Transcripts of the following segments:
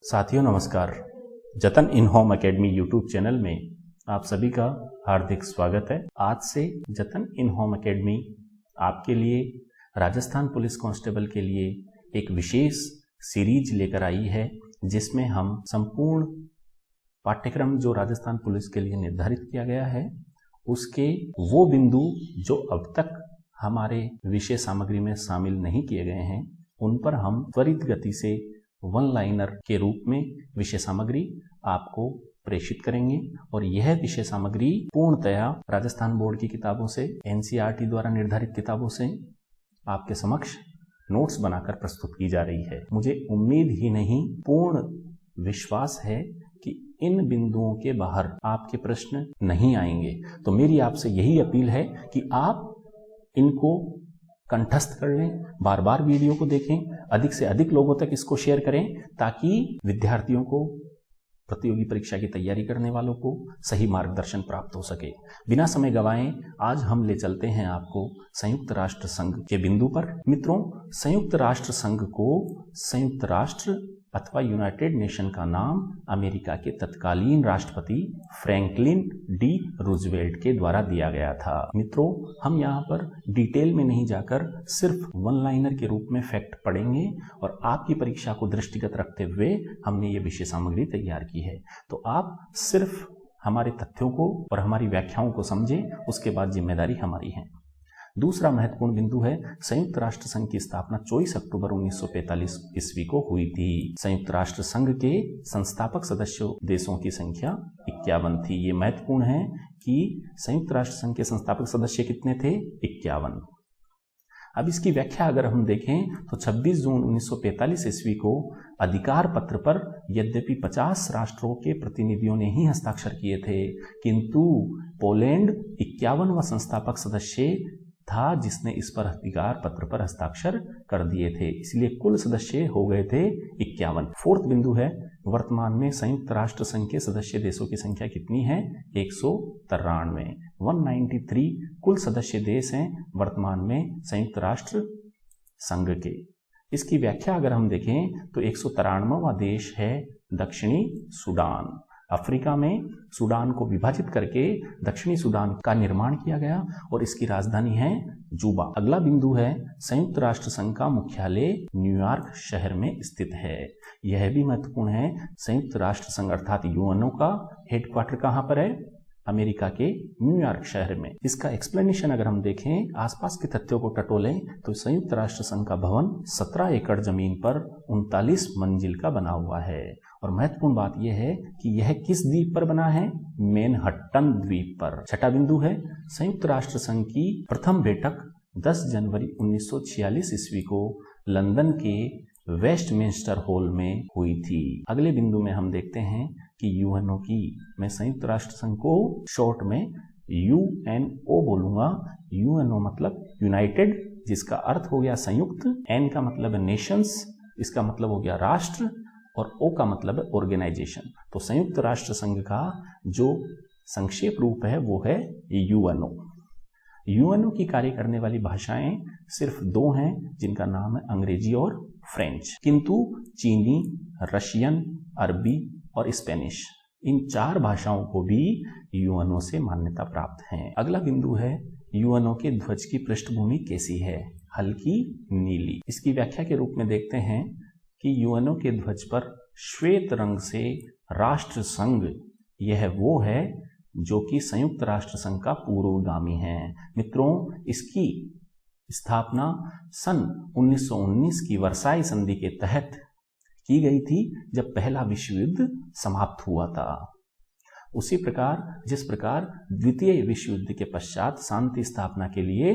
साथियों नमस्कार। जतन इन होम एकेडमी यूट्यूब चैनल में आप सभी का हार्दिक स्वागत है। आज से जतन इन होम एकेडमी आपके लिए राजस्थान पुलिस कांस्टेबल के लिए एक विशेष सीरीज लेकर आई है, जिसमें हम संपूर्ण पाठ्यक्रम जो राजस्थान पुलिस के लिए निर्धारित किया गया है उसके वो बिंदु जो अब तक हमारे विषय सामग्री में शामिल नहीं किए गए हैं उन पर हम त्वरित गति से वन लाइनर के रूप में विषय सामग्री आपको प्रेषित करेंगे। और यह विषय सामग्री पूर्णतया राजस्थान बोर्ड की किताबों से, एनसीईआरटी द्वारा निर्धारित किताबों से आपके समक्ष नोट्स बनाकर प्रस्तुत की जा रही है। मुझे उम्मीद ही नहीं, पूर्ण विश्वास है कि इन बिंदुओं के बाहर आपके प्रश्न नहीं आएंगे। तो मेरी आपसे यही अपील है कि आप इनको कंठस्थ कर लें, बार बार वीडियो को देखें, अधिक से अधिक लोगों तक इसको शेयर करें, ताकि विद्यार्थियों को, प्रतियोगी परीक्षा की तैयारी करने वालों को सही मार्गदर्शन प्राप्त हो सके। बिना समय गंवाए आज हम ले चलते हैं आपको संयुक्त राष्ट्र संघ के बिंदु पर। मित्रों, संयुक्त राष्ट्र संघ को संयुक्त राष्ट्र अथवा यूनाइटेड नेशन का नाम अमेरिका के तत्कालीन राष्ट्रपति फ्रैंकलिन डी रूजवेल्ट के द्वारा दिया गया था। मित्रों, हम यहाँ पर डिटेल में नहीं जाकर सिर्फ वन लाइनर के रूप में फैक्ट पढ़ेंगे और आपकी परीक्षा को दृष्टिगत रखते हुए हमने ये विषय सामग्री तैयार की है। तो आप सिर्फ हमारे तथ्यों को और हमारी व्याख्याओं को समझें, उसके बाद जिम्मेदारी हमारी है। दूसरा महत्वपूर्ण बिंदु है, संयुक्त राष्ट्र संघ की स्थापना 24 अक्टूबर 1945 ईस्वी को हुई थी। संयुक्त राष्ट्र संघ के संस्थापक सदस्यों देशों की संख्या 51 थी। ये महत्वपूर्ण है कि संयुक्त राष्ट्र संघ के संस्थापक सदस्य कितने थे? 51। अब इसकी व्याख्या अगर हम देखें तो 26 जून 1945 ईस्वी को अधिकार पत्र पर यद्यपि 50 राष्ट्रों के प्रतिनिधियों ने ही हस्ताक्षर किए थे, किंतु पोलैंड 51वां संस्थापक सदस्य था जिसने इस पर अधिकार पत्र पर हस्ताक्षर कर दिए थे। इसलिए कुल सदस्य हो गए थे 51। फोर्थ बिंदु है, वर्तमान में संयुक्त राष्ट्र संघ के सदस्य देशों की संख्या कितनी है? 193। 193 कुल सदस्य देश हैं वर्तमान में संयुक्त राष्ट्र संघ के। इसकी व्याख्या अगर हम देखें तो 193वां देश है दक्षिणी सूडान। अफ्रीका में सूडान को विभाजित करके दक्षिणी सूडान का निर्माण किया गया और इसकी राजधानी है जूबा। अगला बिंदु है, संयुक्त राष्ट्र संघ का मुख्यालय न्यूयॉर्क शहर में स्थित है। यह भी महत्वपूर्ण है, संयुक्त राष्ट्र संघ अर्थात यूएनओ का हेडक्वार्टर कहाँ पर है? अमेरिका के न्यूयॉर्क शहर में। इसका एक्सप्लेनेशन अगर हम देखें, आसपास के तथ्यों को टटोलें तो संयुक्त राष्ट्र संघ का भवन 17 एकड़ जमीन पर 39 मंजिल का बना हुआ है। और महत्वपूर्ण बात यह है कि यह किस द्वीप पर बना है? मैनहट्टन द्वीप पर। छठा बिंदु है, संयुक्त राष्ट्र संघ की प्रथम बैठक 10 जनवरी 1946 ईस्वी को लंदन के वेस्टमिंस्टर हॉल में हुई थी। अगले बिंदु में हम देखते हैं कि यूएनओ की, मैं संयुक्त राष्ट्र संघ को शॉर्ट में यूएनओ बोलूंगा। यूएनओ मतलब यूनाइटेड, जिसका अर्थ हो गया संयुक्त, एन का मतलब है नेशंस, इसका मतलब हो गया राष्ट्र, और ओ का मतलब है ऑर्गेनाइजेशन। तो संयुक्त राष्ट्र संघ का जो संक्षेप रूप है वो है यूएनओ। यूएनओ की कार्य करने वाली भाषाएं सिर्फ 2 हैं, जिनका नाम है अंग्रेजी और फ्रेंच, किंतु चीनी, रशियन, अरबी और स्पेनिश, इन 4 भाषाओं को भी यूएनओ से मान्यता प्राप्त है। अगला बिंदु है, यूएनओ के ध्वज की पृष्ठभूमि कैसी है? हल्की नीली। इसकी व्याख्या के रूप में देखते हैं कि यूएनओ के ध्वज पर श्वेत रंग से राष्ट्र संघ, यह वो है जो कि संयुक्त राष्ट्र संघ का पूर्वगामी है। मित्रों, इसकी स्थापना सन 1919 की वर्साई संधि के तहत की गई थी, जब पहला विश्व युद्ध समाप्त हुआ था। उसी प्रकार जिस प्रकार द्वितीय विश्व युद्ध के पश्चात शांति स्थापना के लिए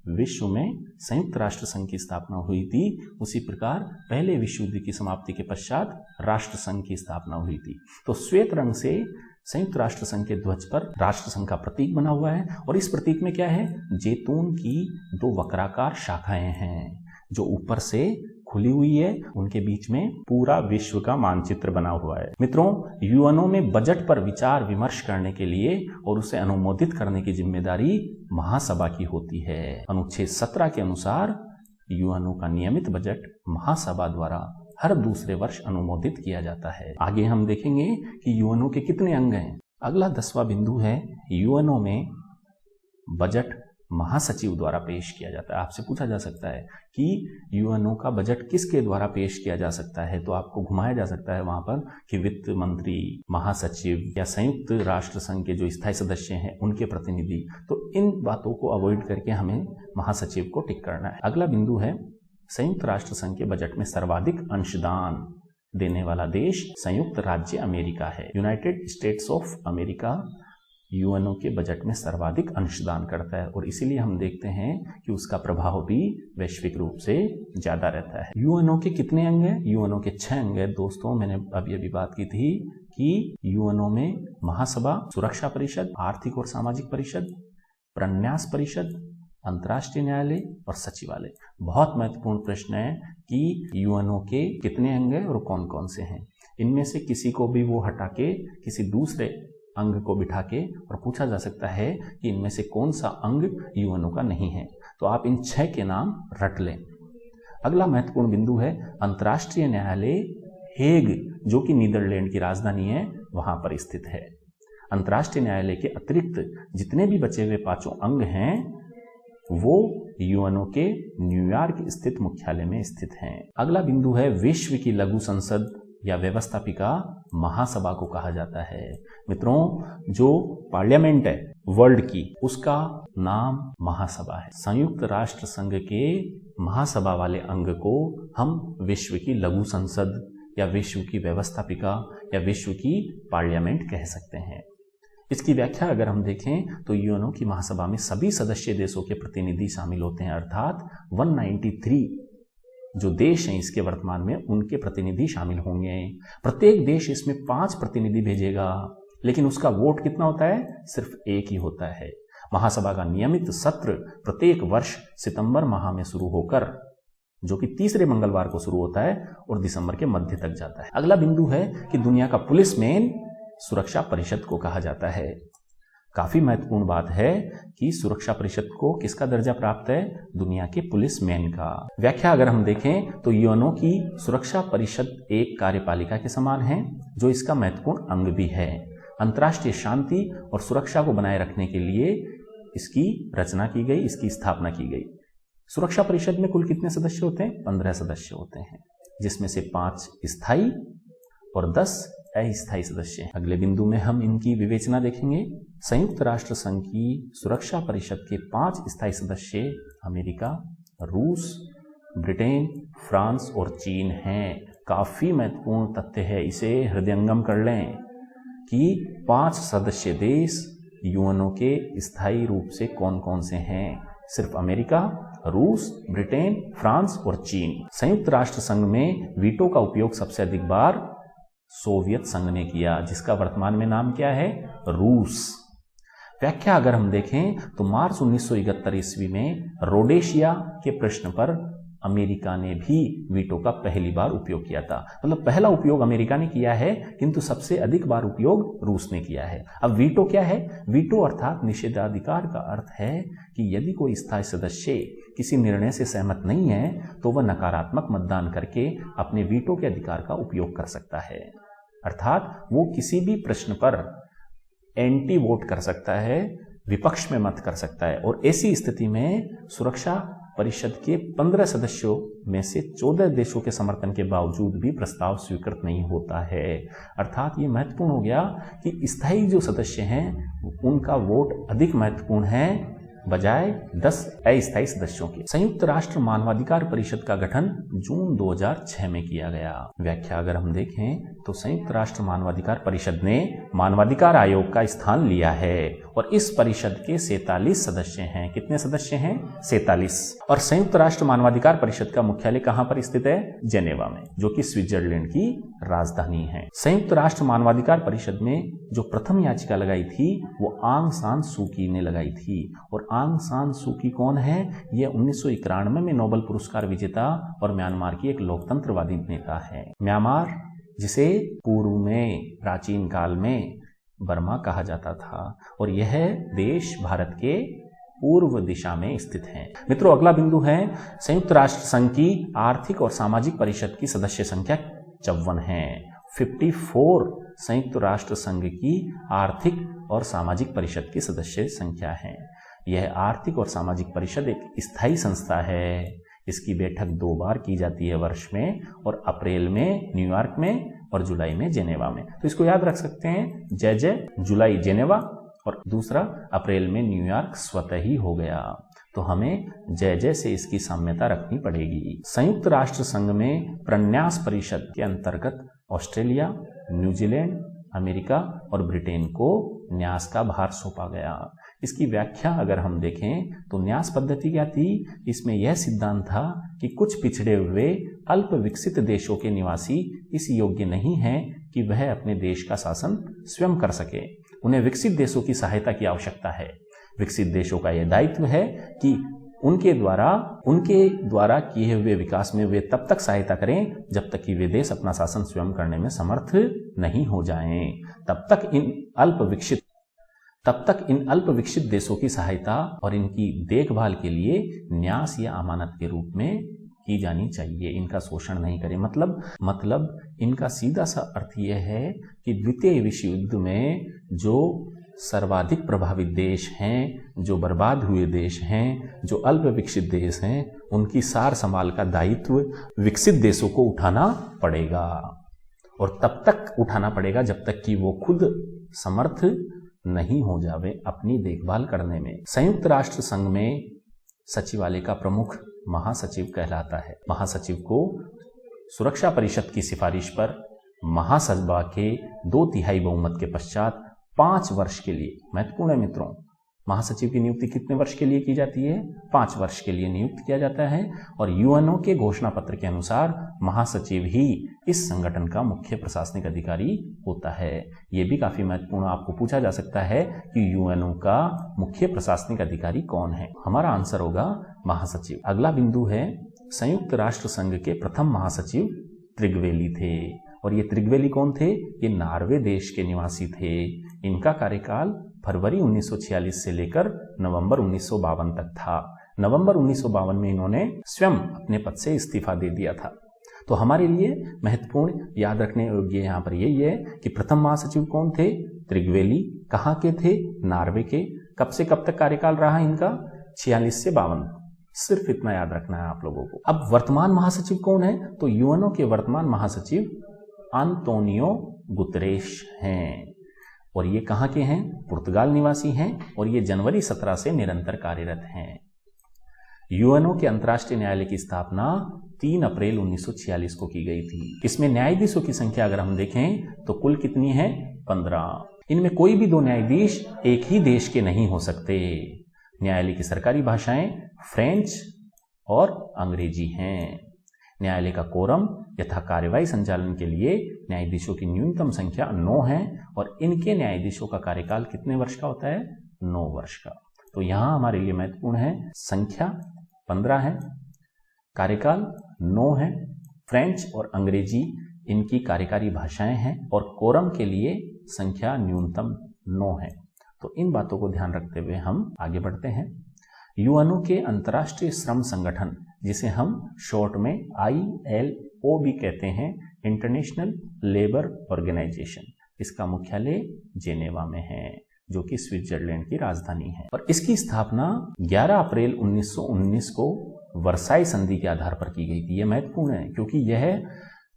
विश्व में संयुक्त राष्ट्र संघ की स्थापना हुई थी, उसी प्रकार पहले विश्व युद्ध की समाप्ति के पश्चात राष्ट्र संघ की स्थापना हुई थी। तो श्वेत रंग से संयुक्त राष्ट्र संघ के ध्वज पर राष्ट्र संघ का प्रतीक बना हुआ है, और इस प्रतीक में क्या है? जैतून की 2 वक्राकार शाखाएं हैं जो ऊपर से खुली हुई है, उनके बीच में पूरा विश्व का मानचित्र बना हुआ है। मित्रों, यूएनओ में बजट पर विचार विमर्श करने के लिए और उसे अनुमोदित करने की जिम्मेदारी महासभा की होती है। अनुच्छेद 17 के अनुसार यूएनओ का नियमित बजट महासभा द्वारा हर दूसरे वर्ष अनुमोदित किया जाता है। आगे हम देखेंगे कि यूएनओ के कितने अंग हैं। अगला 10वां बिंदु है यूएनओ में बजट महासचिव द्वारा पेश किया जाता है। आपसे पूछा जा सकता है कि यूएनओ का बजट किसके द्वारा पेश किया जा सकता है, तो आपको घुमाया जा सकता है वहां पर कि वित्त मंत्री, महासचिव या संयुक्त राष्ट्र संघ के जो स्थायी सदस्य हैं उनके प्रतिनिधि। तो इन बातों को अवॉइड करके हमें महासचिव को टिक करना है। अगला बिंदु है संयुक्त राष्ट्र संघ के बजट में सर्वाधिक अंशदान देने वाला देश संयुक्त राज्य अमेरिका है। United states of America UNO के बजट में सर्वाधिक अंशदान करता है और इसीलिए हम देखते हैं कि उसका प्रभाव भी वैश्विक रूप से ज्यादा रहता है। यूएनओ के कितने अंग हैं? यूएनओ के 6 अंग हैं। दोस्तों, मैंने अभी अभी बात की थी कि यूएनओ में महासभा, सुरक्षा परिषद, आर्थिक और सामाजिक परिषद, प्रन्यास परिषद, अंतर्राष्ट्रीय न्यायालय और सचिवालय। बहुत महत्वपूर्ण प्रश्न है कि यूएनओ के कितने अंग हैं और कौन कौन से हैं। इनमें से किसी को भी वो हटा के किसी दूसरे अंग को बिठा के और पूछा जा सकता है कि इनमें से कौन सा अंग यूएनओ का नहीं है, तो आप इन 6 के नाम रट लें। अगला महत्वपूर्ण बिंदु है अंतर्राष्ट्रीय न्यायालय हेग, जो कि नीदरलैंड की राजधानी है, वहां पर स्थित है। अंतर्राष्ट्रीय न्यायालय के अतिरिक्त जितने भी बचे हुए 5 अंग हैं वो यूएनओ के न्यूयॉर्क स्थित मुख्यालय में स्थित हैं। अगला बिंदु है विश्व की लघु संसद या व्यवस्थापिका महासभा को कहा जाता है। मित्रों, जो पार्लियामेंट है वर्ल्ड की, उसका नाम महासभा है। संयुक्त राष्ट्र संघ के महासभा वाले अंग को हम विश्व की लघु संसद या विश्व की व्यवस्थापिका या विश्व की पार्लियामेंट कह सकते हैं। इसकी व्याख्या अगर हम देखें तो यूएनओ की महासभा में सभी सदस्य देशों के प्रतिनिधि शामिल होते हैं, अर्थात 193 जो देश हैं इसके वर्तमान में, उनके प्रतिनिधि शामिल होंगे। प्रत्येक देश इसमें 5 प्रतिनिधि भेजेगा, लेकिन उसका वोट कितना होता है? सिर्फ 1 ही होता है। महासभा का नियमित सत्र प्रत्येक वर्ष सितंबर माह में शुरू होकर, जो कि तीसरे मंगलवार को शुरू होता है और दिसंबर के मध्य तक जाता है। अगला बिंदु है कि दुनिया का पुलिसमैन सुरक्षा परिषद को कहा जाता है। काफी महत्वपूर्ण बात है कि सुरक्षा परिषद को किसका दर्जा प्राप्त है? दुनिया के पुलिसमैन का। व्याख्या अगर हम देखें तो यूएनओ की सुरक्षा परिषद एक कार्यपालिका के समान है, जो इसका महत्वपूर्ण अंग भी है। अंतर्राष्ट्रीय शांति और सुरक्षा को बनाए रखने के लिए इसकी रचना की गई, इसकी स्थापना की गई। सुरक्षा परिषद में कुल कितने सदस्य होते हैं? 15 सदस्य होते हैं, जिसमें से 5 स्थायी और 10 अस्थायी सदस्य हैं। अगले बिंदु में हम इनकी विवेचना देखेंगे। संयुक्त राष्ट्र संघ की सुरक्षा परिषद के 5 स्थायी सदस्य अमेरिका, रूस, ब्रिटेन, फ्रांस और चीन हैं। काफी महत्वपूर्ण तथ्य है, इसे हृदयंगम कर लें कि 5 सदस्य देश यूएनओ के स्थायी रूप से कौन कौन से हैं? सिर्फ अमेरिका, रूस, ब्रिटेन, फ्रांस और चीन। संयुक्त राष्ट्र संघ में वीटो का उपयोग सबसे अधिक बार सोवियत संघ ने किया, जिसका वर्तमान में नाम क्या है? रूस। व्याख्या अगर हम देखें तो मार्च 1971 ईस्वी में रोडेशिया के प्रश्न पर अमेरिका ने भी वीटो का पहली बार उपयोग किया था। मतलब पहला उपयोग अमेरिका ने किया है, किंतु सबसे अधिक बार उपयोग रूस ने किया है। अब वीटो क्या है? वीटो अर्थात निषेधाधिकार का अर्थ है कि यदि कोई स्थायी सदस्य किसी निर्णय से सहमत नहीं है तो वह नकारात्मक मतदान करके अपने वीटो के अधिकार का उपयोग कर सकता है। अर्थात वो किसी भी प्रश्न पर एंटी वोट कर सकता है, विपक्ष में मत कर सकता है। और ऐसी स्थिति में सुरक्षा परिषद के 15 सदस्यों में से 14 देशों के समर्थन के बावजूद भी प्रस्ताव स्वीकृत नहीं होता है। अर्थात ये महत्वपूर्ण हो गया कि स्थायी जो सदस्य हैं उनका वोट अधिक महत्वपूर्ण है बजाय 10 अस्थायी सदस्यों के। संयुक्त राष्ट्र मानवाधिकार परिषद का गठन जून 2006 में किया गया। व्याख्या अगर हम देखें तो संयुक्त राष्ट्र मानवाधिकार परिषद ने मानवाधिकार आयोग का स्थान लिया है और इस परिषद के 47 सदस्य हैं। कितने सदस्य हैं? 47। और संयुक्त राष्ट्र मानवाधिकार परिषद का मुख्यालय कहां पर स्थित है? जेनेवा में, जो कि स्विट्जरलैंड की राजधानी है। संयुक्त राष्ट्र मानवाधिकार परिषद में जो प्रथम याचिका लगाई थी वो आंग सान सू की ने लगाई थी। और आंग सान सू की कौन है? यह 1991 में नोबेल पुरस्कार विजेता और म्यांमार की एक लोकतंत्रवादी नेता है। म्यांमार, जिसे पूर्व में प्राचीन काल में बर्मा कहा जाता था, और यह देश भारत के पूर्व दिशा में स्थित हैं। मित्रों, अगला बिंदु है संयुक्त राष्ट्र संघ की आर्थिक और सामाजिक परिषद की सदस्य संख्या 54 है। 54 संयुक्त राष्ट्र संघ की आर्थिक और सामाजिक परिषद की सदस्य संख्या है। यह आर्थिक और सामाजिक परिषद एक स्थायी संस्था है। इसकी बैठक 2 बार की जाती है वर्ष में, और अप्रैल में न्यूयॉर्क में और जुलाई में जेनेवा में। तो इसको याद रख सकते हैं, जय जुलाई जेनेवा और दूसरा अप्रैल में न्यूयॉर्क स्वतः ही हो गया। तो हमें जय से इसकी साम्यता रखनी पड़ेगी। संयुक्त राष्ट्र संघ में प्रन्यास परिषद के अंतर्गत ऑस्ट्रेलिया, न्यूजीलैंड, अमेरिका और ब्रिटेन को न्यास का भार सौंपा गया। इसकी व्याख्या अगर हम देखें तो न्यास पद्धति क्या थी? इसमें यह सिद्धांत था कि कुछ पिछड़े हुए अल्प विकसित देशों के निवासी इस योग्य नहीं हैं कि वह अपने देश का शासन स्वयं कर सके। उन्हें विकसित देशों की सहायता की आवश्यकता है। विकसित देशों का यह दायित्व है कि उनके द्वारा किए हुए विकास में वे तब तक सहायता करें जब तक कि वे देश अपना शासन स्वयं करने में समर्थ नहीं हो जाएं। तब तक इन अल्प विकसित देशों की सहायता और इनकी देखभाल के लिए न्यास या अमानत के रूप में की जानी चाहिए। इनका शोषण नहीं करें। मतलब इनका सीधा सा अर्थ यह है कि द्वितीय विश्व युद्ध में जो सर्वाधिक प्रभावित देश हैं, जो बर्बाद हुए देश हैं, जो अल्प विकसित देश हैं, उनकी सार संभाल का दायित्व विकसित देशों को उठाना पड़ेगा, और तब तक उठाना पड़ेगा जब तक कि वो खुद समर्थ नहीं हो जावे अपनी देखभाल करने में। संयुक्त राष्ट्र संघ में सचिवालय का प्रमुख महासचिव कहलाता है। महासचिव को सुरक्षा परिषद की सिफारिश पर महासभा के 2/3 बहुमत के पश्चात 5 वर्ष के लिए, महत्वपूर्ण है मित्रों, महासचिव की नियुक्ति कितने वर्ष के लिए की जाती है? 5 वर्ष के लिए नियुक्त किया जाता है। और यूएनओ के घोषणा पत्र के अनुसार महासचिव ही इस संगठन का मुख्य प्रशासनिक अधिकारी होता है। यह भी काफी महत्वपूर्ण, आपको पूछा जा सकता है कि यूएनओ का मुख्य प्रशासनिक अधिकारी कौन है? हमारा आंसर होगा महासचिव। अगला बिंदु है संयुक्त राष्ट्र संघ के प्रथम महासचिव त्रिगवेली थे। और ये त्रिगवेली कौन थे? ये नॉर्वे देश के निवासी थे। इनका कार्यकाल फरवरी 1946 से लेकर नवंबर 1952 तक था। नवंबर 1952 में इन्होंने स्वयं अपने पद से इस्तीफा दे दिया था। तो हमारे लिए महत्वपूर्ण याद रखने योग्य यहाँ पर यही है कि प्रथम महासचिव कौन थे? त्रिगवेली। कहाँ के थे? नॉर्वे के। कब से कब तक कार्यकाल रहा इनका? 46 से 52। सिर्फ इतना याद रखना है आप लोगों को। अब वर्तमान महासचिव कौन है? तो यूएनओ के वर्तमान महासचिव अंतोनियो गुतरेश हैं, और ये कहाँ के हैं? पुर्तगाल निवासी हैं, और ये जनवरी 17 से निरंतर कार्यरत हैं। यूएनओ के अंतर्राष्ट्रीय न्यायालय की स्थापना 3 अप्रैल 1946 को की गई थी। इसमें न्यायाधीशों की संख्या अगर हम देखें तो कुल कितनी है? 15। इनमें कोई भी 2 न्यायाधीश एक ही देश के नहीं हो सकते। न्यायालय की सरकारी भाषाएं फ्रेंच और अंग्रेजी हैं। न्यायालय का कोरम यथा कार्यवाही संचालन के लिए न्यायाधीशों की न्यूनतम संख्या 9 है, और इनके न्यायाधीशों का कार्यकाल कितने वर्ष का होता है? 9 वर्ष का। तो यहां हमारे लिए महत्वपूर्ण है, संख्या 15 है, कार्यकाल 9 है, फ्रेंच और अंग्रेजी इनकी कार्यकारी भाषाएं हैं, और कोरम के लिए संख्या न्यूनतम 9 है। तो इन बातों को ध्यान रखते हुए हम आगे बढ़ते हैं। यूएनओ के अंतर्राष्ट्रीय श्रम संगठन, जिसे हम शॉर्ट में ILO भी कहते हैं, इंटरनेशनल लेबर ऑर्गेनाइजेशन, इसका मुख्यालय जेनेवा में है, जो कि स्विट्जरलैंड की राजधानी है। और इसकी स्थापना 11 अप्रैल 1919 को वर्साई संधि के आधार पर की गई थी। यह महत्वपूर्ण है क्योंकि यह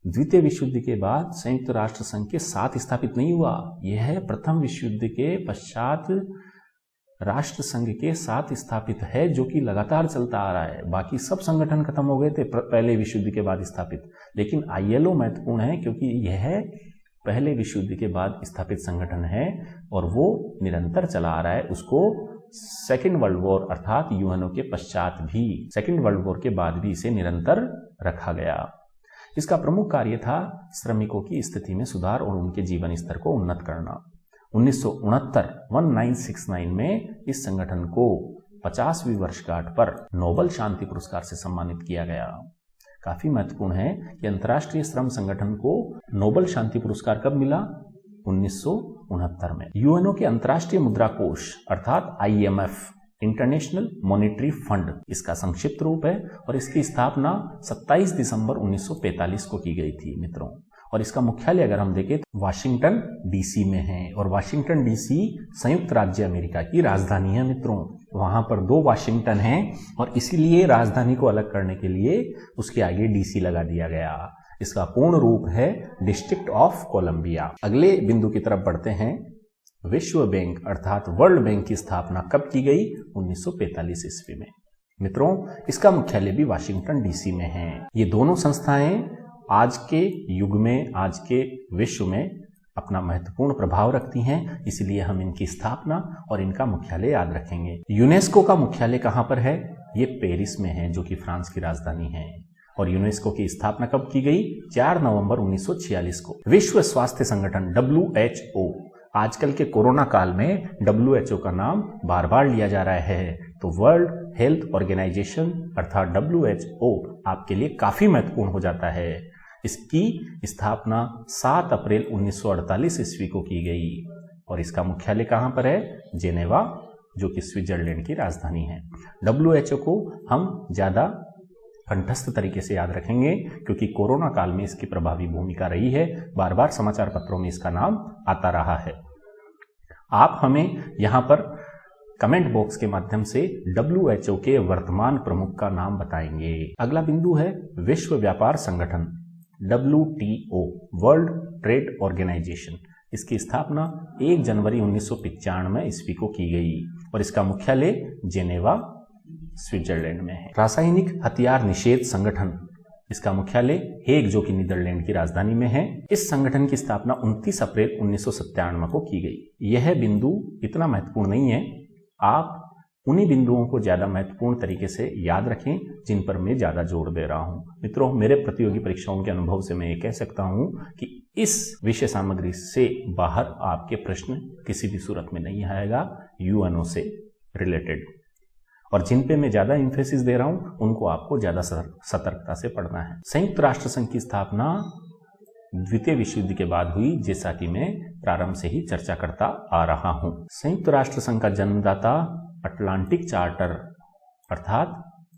द्वितीय विश्व युद्ध के बाद संयुक्त राष्ट्र संघ के साथ स्थापित नहीं हुआ। यह प्रथम विश्व युद्ध के पश्चात राष्ट्र संघ के साथ स्थापित है, जो कि लगातार चलता आ रहा है। बाकी सब संगठन खत्म हो गए थे पहले विश्व युद्ध के बाद स्थापित, लेकिन ILO महत्वपूर्ण है क्योंकि यह पहले विश्व युद्ध के बाद स्थापित संगठन है और वो निरंतर चला आ रहा है। उसको सेकेंड वर्ल्ड वॉर अर्थात यूएनओ के पश्चात भी, सेकेंड वर्ल्ड वॉर के बाद भी इसे निरंतर रखा गया। इसका प्रमुख कार्य था श्रमिकों की स्थिति में सुधार और उनके जीवन स्तर को उन्नत करना। 1969 में इस संगठन को 50वीं वर्षगांठ पर नोबेल शांति पुरस्कार से सम्मानित किया गया। काफी महत्वपूर्ण है कि अंतर्राष्ट्रीय श्रम संगठन को नोबेल शांति पुरस्कार कब मिला? 1969 में। यूएनओ के अंतर्राष्ट्रीय मुद्रा कोष अर्थात IMF, इंटरनेशनल मॉनेटरी फंड इसका संक्षिप्त रूप है और इसकी स्थापना 27 दिसंबर 1945 को की गई थी मित्रों। और इसका मुख्यालय अगर हम देखें तो वाशिंगटन डीसी में है और वाशिंगटन डीसी संयुक्त राज्य अमेरिका की राजधानी है मित्रों। वहां पर 2 वाशिंगटन हैं और इसीलिए राजधानी को अलग करने के लिए उसके आगे डीसी लगा दिया गया। इसका पूर्ण रूप है डिस्ट्रिक्ट ऑफ कोलंबिया। अगले बिंदु की तरफ बढ़ते हैं। विश्व बैंक अर्थात वर्ल्ड बैंक की स्थापना कब की गई? 1945 ईस्वी में। मित्रों, इसका मुख्यालय भी वाशिंगटन डीसी में है। ये दोनों संस्थाएं आज के युग में, आज के विश्व में अपना महत्वपूर्ण प्रभाव रखती हैं, इसलिए हम इनकी स्थापना और इनका मुख्यालय याद रखेंगे। यूनेस्को का मुख्यालय कहां पर है? ये पेरिस में है, जो कि फ्रांस की राजधानी है। और यूनेस्को की स्थापना कब की गई? 4 नवंबर 1946 को। विश्व स्वास्थ्य संगठन WHO, आजकल के कोरोना काल में WHO का नाम बार बार लिया जा रहा है, तो वर्ल्ड हेल्थ ऑर्गेनाइजेशन अर्थात WHO आपके लिए काफी महत्वपूर्ण हो जाता है। इसकी स्थापना 7 अप्रैल 1948 ईस्वी को की गई और इसका मुख्यालय कहां पर है? जेनेवा, जो कि स्विट्जरलैंड की राजधानी है। WHO को हम ज्यादा कंठस्थ तरीके से याद रखेंगे क्योंकि कोरोना काल में इसकी प्रभावी भूमिका रही है। बार बार समाचार पत्रों में इसका नाम आता रहा है। आप हमें यहां पर कमेंट बॉक्स के माध्यम से WHO के वर्तमान प्रमुख का नाम बताएंगे। अगला बिंदु है विश्व व्यापार संगठन WTO, वर्ल्ड ट्रेड ऑर्गेनाइजेशन। इसकी स्थापना 1 जनवरी 1995 ईस्वी को की गई और इसका मुख्यालय जेनेवा, स्विट्जरलैंड में है। रासायनिक हथियार निषेध संगठन, इसका मुख्यालय हेग, जो कि नीदरलैंड की राजधानी में है। इस संगठन की स्थापना 29 अप्रैल 1997 को की गई। यह बिंदु इतना महत्वपूर्ण नहीं है, आप उन्हीं बिंदुओं को ज्यादा महत्वपूर्ण तरीके से याद रखें जिन पर मैं ज्यादा जोर दे रहा हूं। मित्रों, मेरे प्रतियोगी परीक्षाओं के अनुभव से मैं ये कह सकता हूं कि इस विषय सामग्री से बाहर आपके प्रश्न किसी भी सूरत में नहीं आएगा UNO से रिलेटेड, और जिन पे मैं ज्यादा इंफेसिस दे रहा हूं उनको आपको ज्यादा सतर्कता से पढ़ना है। संयुक्त राष्ट्र संघ की स्थापना द्वितीय विश्व युद्ध के बाद हुई, जैसा कि मैं प्रारंभ से ही चर्चा करता आ रहा हूं। संयुक्त राष्ट्र संघ का जन्मदाता अटलांटिक चार्टर अर्थात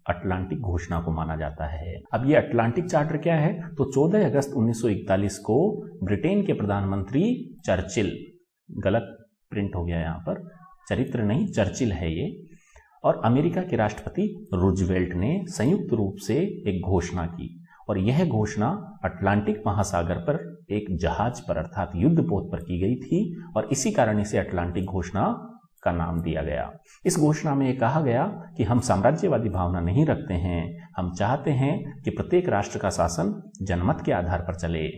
अटलांटिक घोषणा को माना जाता है। अब ये अटलांटिक चार्टर क्या है? तो 14 अगस्त 1941 को ब्रिटेन के प्रधानमंत्री चर्चिल, गलत प्रिंट हो गया यहाँ पर, चरित्र नहीं चर्चिल है ये, और अमेरिका के राष्ट्रपति रूजवेल्ट ने संयुक्त रूप से एक घोषणा की और यह घोषणा अटलांटिक महासागर पर एक जहाज पर अर्थात युद्धपोत पर की गई थी और इसी कारण इसे अटलांटिक घोषणा का नाम दिया गया। इस घोषणा में यह कहा गया कि हम साम्राज्यवादी भावना नहीं रखते हैं, हम चाहते हैं कि प्रत्येक राष्ट्र का शासन जनमत के आधार पर चले,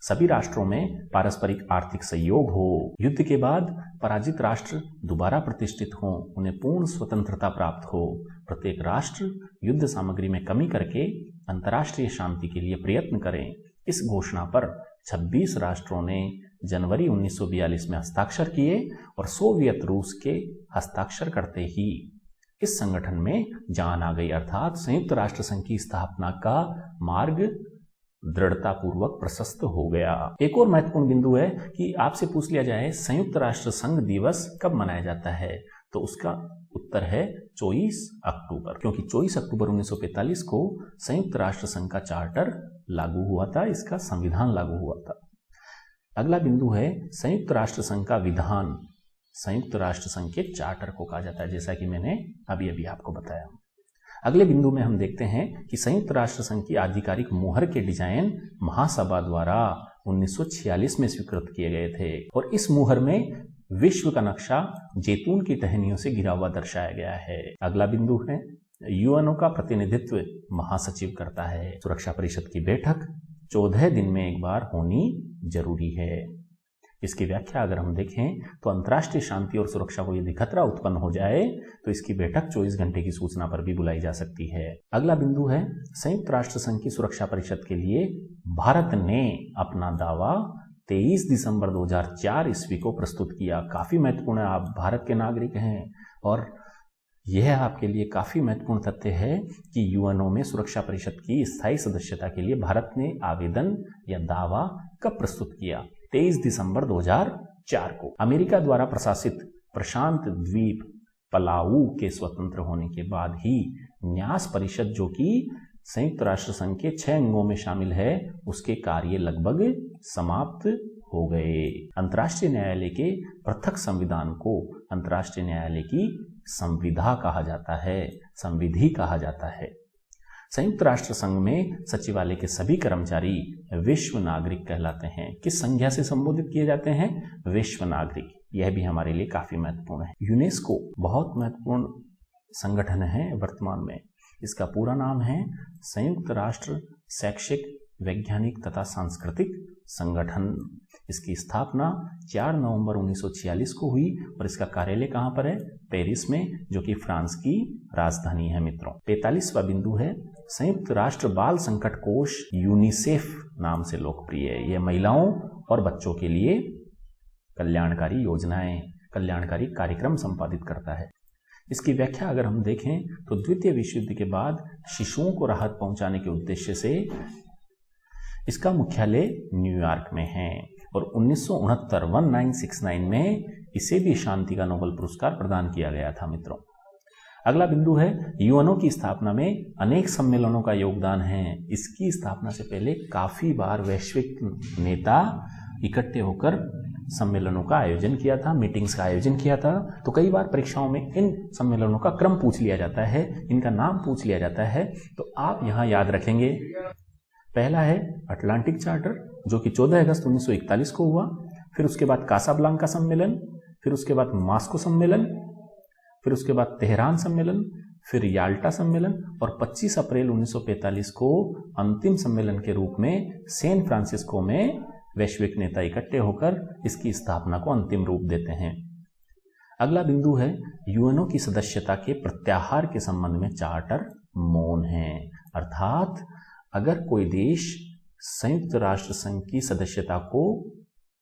सभी राष्ट्रों में पारस्परिक आर्थिक सहयोग हो, युद्ध के बाद पराजित राष्ट्र दोबारा प्रतिष्ठित हों, उन्हें पूर्ण स्वतंत्रता प्राप्त हो, प्रत्येक राष्ट्र युद्ध सामग्री में कमी करके अंतर्राष्ट्रीय शांति के लिए प्रयत्न करें। इस घोषणा पर 26 राष्ट्रों ने जनवरी 1942 में हस्ताक्षर किए और सोवियत रूस के हस्ताक्षर करते ही इस संगठन में जान आ गई, अर्थात संयुक्त राष्ट्र संघ की स्थापना का मार्ग दृढ़तापूर्वक प्रशस्त हो गया। एक और महत्वपूर्ण बिंदु है कि आपसे पूछ लिया जाए संयुक्त राष्ट्र संघ दिवस कब मनाया जाता है, तो उसका उत्तर है 24 अक्टूबर, क्योंकि 24 अक्टूबर 1945 को संयुक्त राष्ट्र संघ का चार्टर लागू हुआ था, इसका संविधान लागू हुआ था। अगला बिंदु है संयुक्त राष्ट्र संघ का विधान। संयुक्त राष्ट्र संघ के चार्टर को कहा जाता है, जैसा कि मैंने अभी अभी आपको बताया। अगले बिंदु में हम देखते हैं कि संयुक्त राष्ट्र संघ की आधिकारिक मुहर के डिजाइन महासभा द्वारा 1946 में स्वीकृत किए गए थे और इस मुहर में विश्व का नक्शा जैतून की टहनियों से घिरा हुआ दर्शाया गया है। अगला बिंदु है UNO का प्रतिनिधित्व महासचिव करता है। सुरक्षा परिषद की बैठक 14 दिन में एक बार होनी जरूरी है। इसकी व्याख्या अगर हम देखें तो अंतर्राष्ट्रीय शांति और सुरक्षा को यदि खतरा उत्पन्न हो जाए तो इसकी बैठक 24 घंटे की सूचना पर भी बुलाई जा सकती है। अगला बिंदु है संयुक्त राष्ट्र संघ की सुरक्षा परिषद के लिए भारत ने अपना दावा 23 दिसंबर 2004 ईस्वी को प्रस्तुत किया। काफी महत्वपूर्ण है, आप भारत के नागरिक हैं और यह आपके लिए काफी महत्वपूर्ण तथ्य है कि UNO में सुरक्षा परिषद की स्थायी सदस्यता के लिए भारत ने आवेदन या दावा कब प्रस्तुत किया? 23 दिसंबर 2004 को। अमेरिका द्वारा प्रशासित प्रशांत द्वीप पलाऊ के स्वतंत्र होने के बाद ही न्यास परिषद, जो कि संयुक्त राष्ट्र संघ के 6 अंगों में शामिल है, उसके कार्य लगभग समाप्त हो गए। अंतर्राष्ट्रीय न्यायालय के पृथक संविधान को अंतर्राष्ट्रीय न्यायालय की संविधा कहा जाता है, संविधि कहा जाता है। संयुक्त राष्ट्र संघ में सचिवालय के सभी कर्मचारी विश्व नागरिक कहलाते हैं। किस संज्ञा से संबोधित किए जाते हैं? विश्व नागरिक। यह भी हमारे लिए काफी महत्वपूर्ण है। यूनेस्को बहुत महत्वपूर्ण संगठन है वर्तमान में। इसका पूरा नाम है संयुक्त राष्ट्र शैक्षिक, वैज्ञानिक तथा सांस्कृतिक संगठन। इसकी स्थापना 4 नवंबर 1946 को हुई और इसका कार्यालय कहाँ पर है? पेरिस में, जो कि फ्रांस की राजधानी है मित्रों। 45वां बिंदु है संयुक्त राष्ट्र बाल संकट कोष, यूनिसेफ नाम से लोकप्रिय है। यह महिलाओं और बच्चों के लिए कल्याणकारी योजनाएं, कल्याणकारी कार्यक्रम संपादित करता है। इसकी व्याख्या अगर हम देखें तो द्वितीय विश्व युद्ध के बाद शिशुओं को राहत पहुंचाने के उद्देश्य से इसका मुख्यालय न्यूयॉर्क में है और 1969 में इसे भी शांति का नोबेल पुरस्कार प्रदान किया गया था मित्रों। अगला बिंदु है यूएनओ की स्थापना में अनेक सम्मेलनों का योगदान है। इसकी स्थापना से पहले काफी बार वैश्विक नेता इकट्ठे होकर सम्मेलनों का आयोजन किया था, मीटिंग्स का आयोजन किया था। तो कई बार परीक्षाओं में इन सम्मेलनों का क्रम पूछ लिया जाता है, इनका नाम पूछ लिया जाता है। तो आप यहाँ याद रखेंगे, पहला है अटलांटिक चार्टर, जो कि 14 अगस्त 1941 को हुआ। फिर उसके बाद कासाब्लांका सम्मेलन, फिर उसके बाद मॉस्को सम्मेलन, फिर उसके बाद तेहरान सम्मेलन, फिर याल्टा सम्मेलन और 25 अप्रैल 1945 को अंतिम सम्मेलन के रूप में सैन फ्रांसिस्को में वैश्विक नेता इकट्ठे होकर इसकी स्थापना को अंतिम रूप देते हैं। अगला बिंदु है यूएनओ की सदस्यता के प्रत्याहार के संबंध में चार्टर मौन है। अर्थात अगर कोई देश संयुक्त राष्ट्र संघ की सदस्यता को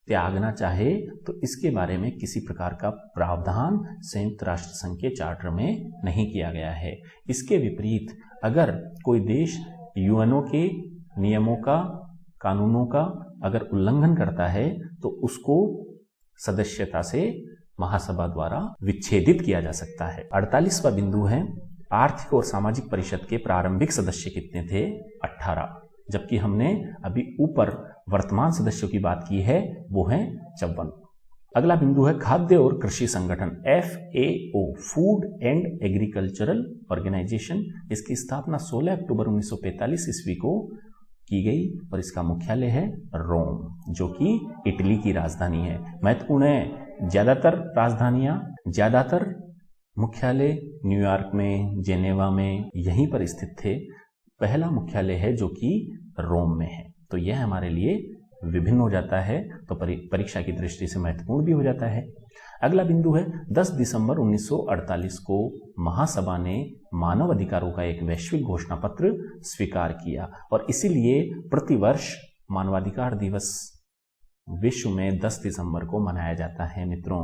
त्यागना चाहे तो इसके बारे में किसी प्रकार का प्रावधान संयुक्त राष्ट्र संघ के चार्टर में नहीं किया गया है। इसके विपरीत अगर कोई देश यूएनओ के नियमों का, कानूनों का अगर उल्लंघन करता है तो उसको सदस्यता से महासभा द्वारा विच्छेदित किया जा सकता है। 48वां बिंदु है आर्थिक और सामाजिक परिषद के प्रारंभिक सदस्य कितने थे? 18, जबकि हमने अभी ऊपर वर्तमान सदस्यों की बात की है, वो है 54। अगला बिंदु है खाद्य और कृषि संगठन, FAO, food and agricultural organisation. इसकी स्थापना 16 अक्टूबर 1945 ईस्वी को की गई और इसका मुख्यालय है रोम, जो कि इटली की राजधानी है। महत्वपूर्ण है, ज्यादातर मुख्यालय न्यूयॉर्क में, जेनेवा में यहीं पर स्थित थे। पहला मुख्यालय है जो कि रोम में है। तो यह हमारे लिए विभिन्न हो जाता है, तो परीक्षा की दृष्टि से महत्वपूर्ण भी हो जाता है। अगला बिंदु है 10 दिसंबर 1948 को महासभा ने मानव अधिकारों का एक वैश्विक घोषणा पत्र स्वीकार किया और इसीलिए प्रतिवर्ष मानवाधिकार दिवस विश्व में 10 दिसंबर को मनाया जाता है मित्रों।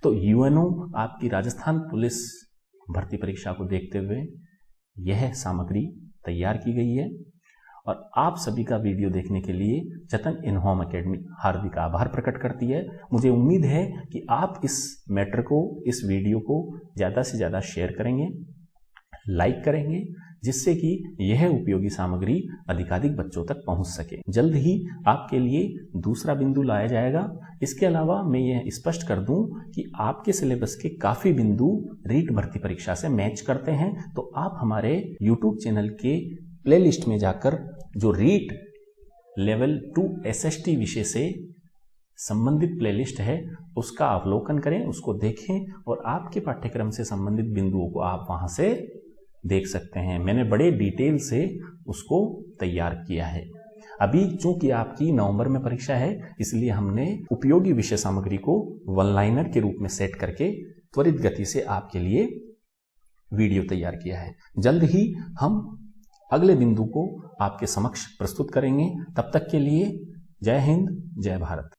तो यूएनओ आपकी राजस्थान पुलिस भर्ती परीक्षा को देखते हुए यह सामग्री तैयार की गई है और आप सभी का वीडियो देखने के लिए जतन इन होम एकेडमी हार्दिक आभार प्रकट करती है। मुझे उम्मीद है कि आप इस मैटर को, इस वीडियो को ज़्यादा से ज़्यादा शेयर करेंगे, लाइक करेंगे, जिससे कि यह उपयोगी सामग्री अधिकाधिक बच्चों तक पहुंच सके। जल्द ही आपके लिए दूसरा बिंदु लाया जाएगा। इसके अलावा मैं यह स्पष्ट कर दूं कि आपके सिलेबस के काफ़ी बिंदु रीट भर्ती परीक्षा से मैच करते हैं। तो आप हमारे YouTube चैनल के प्लेलिस्ट में जाकर जो रीट लेवल 2 SST विषय से संबंधित प्लेलिस्ट है उसका अवलोकन करें, उसको देखें और आपके पाठ्यक्रम से संबंधित बिंदुओं को आप वहां से देख सकते हैं। मैंने बड़े डिटेल से उसको तैयार किया है। अभी चूंकि आपकी नवंबर में परीक्षा है, इसलिए हमने उपयोगी विषय सामग्री को वन लाइनर के रूप में सेट करके त्वरित गति से आपके लिए वीडियो तैयार किया है। जल्द ही हम अगले बिंदु को आपके समक्ष प्रस्तुत करेंगे। तब तक के लिए जय हिंद, जय भारत।